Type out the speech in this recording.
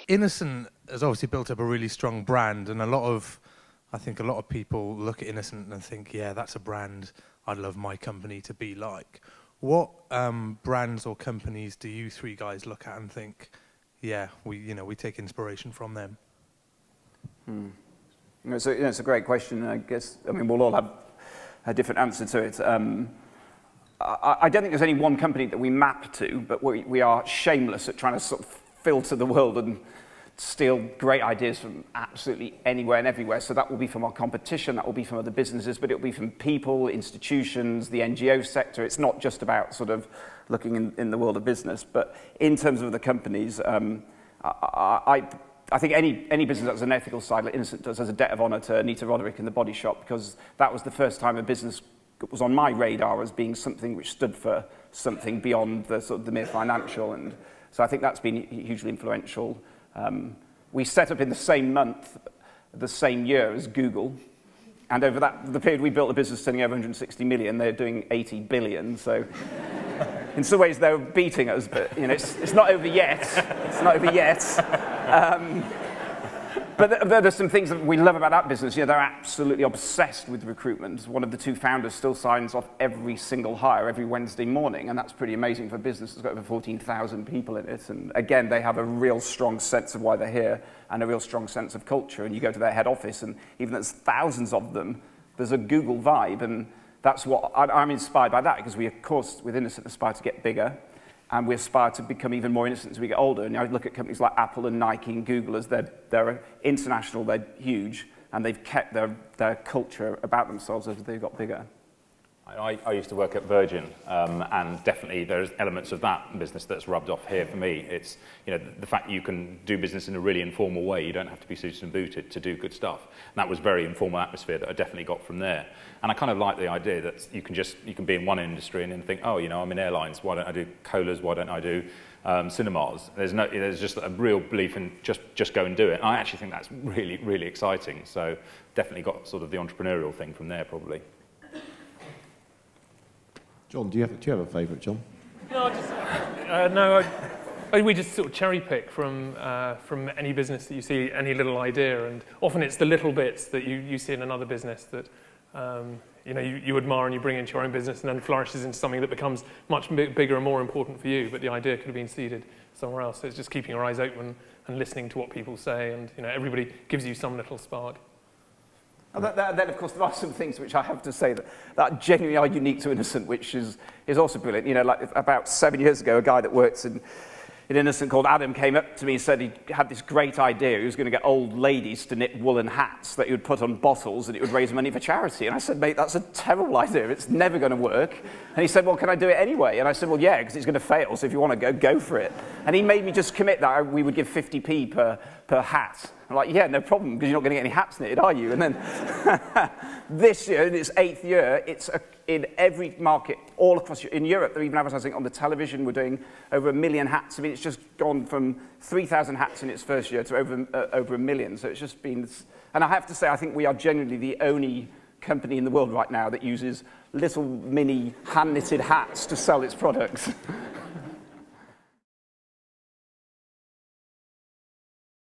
Innocent has obviously built up a really strong brand, and I think a lot of people look at Innocent and think, yeah, that's a brand I'd love my company to be like. What brands or companies do you three guys look at and think, yeah, we take inspiration from them? It's a great question. I guess, we'll all have a different answer to it. I don't think there's any one company that we map to, but we are shameless at trying to sort of filter the world and steal great ideas from absolutely anywhere and everywhere. So that will be from our competition, that will be from other businesses, but it will be from people, institutions, the NGO sector. It's not just about sort of looking in the world of business. But in terms of the companies, I think any business that has an ethical side, like Innocent does, has a debt of honour to Anita Roderick in the Body Shop, because that was the first time a business was on my radar as being something which stood for something beyond the sort of the mere financial. And so I think that's been hugely influential. We set up in the same month, the same year as Google, and over the period we built a business turning over 160 million, they're doing 80 billion. So in some ways they're beating us, but it's not over yet. It's not over yet. But there are some things that we love about that business. They're absolutely obsessed with recruitment. One of the two founders still signs off every single hire every Wednesday morning, and that's pretty amazing for a business that's got over 14,000 people in it. And again, they have a real strong sense of why they're here and a real strong sense of culture. And you go to their head office, and even though there's thousands of them, there's a Google vibe. And that's what I'm inspired by that, because we, of course, with Innocent aspire to get bigger. And we aspire to become even more innocent as we get older. And I look at companies like Apple and Nike and Google as they're international, they're huge, and they've kept their culture about themselves as they've got bigger. I used to work at Virgin, and definitely there's elements of that business that's rubbed off here for me. It's the fact that you can do business in a really informal way. You don't have to be suited and booted to do good stuff. And that was very informal atmosphere that I definitely got from there. And I kind of like the idea that you can be in one industry and then think, oh, I'm in airlines. Why don't I do colas? Why don't I do cinemas? There's just a real belief in just go and do it. And I actually think that's really, really exciting. So definitely got sort of the entrepreneurial thing from there, probably. John, do you have a favourite, John? No, we just sort of cherry pick from any business that you see, any little idea, and often it's the little bits that you see in another business that you admire and you bring into your own business, and then flourishes into something that becomes much bigger and more important for you. But the idea could have been seeded somewhere else. So it's just keeping your eyes open and listening to what people say, and everybody gives you some little spark. Then, of course, there are some things which I have to say that genuinely are unique to Innocent, which is also brilliant. Like about 7 years ago, a guy that works in Innocent called Adam came up to me and said he had this great idea. He was going to get old ladies to knit woolen hats that he would put on bottles and it would raise money for charity. And I said, mate, that's a terrible idea. It's never going to work. And he said, well, can I do it anyway? And I said, well, yeah, because it's going to fail. So if you want to go for it. And he made me just commit that we would give 50p per hat. I'm like, yeah, no problem, because you're not going to get any hats knitted, are you? And then this year, in its 8th year, it's in every market all across in Europe. They're even advertising on the television. We're doing over 1 million hats. I mean, it's just gone from 3,000 hats in its first year to over 1 million. So it's just been, and I have to say, I think we are genuinely the only company in the world right now that uses little mini hand-knitted hats to sell its products.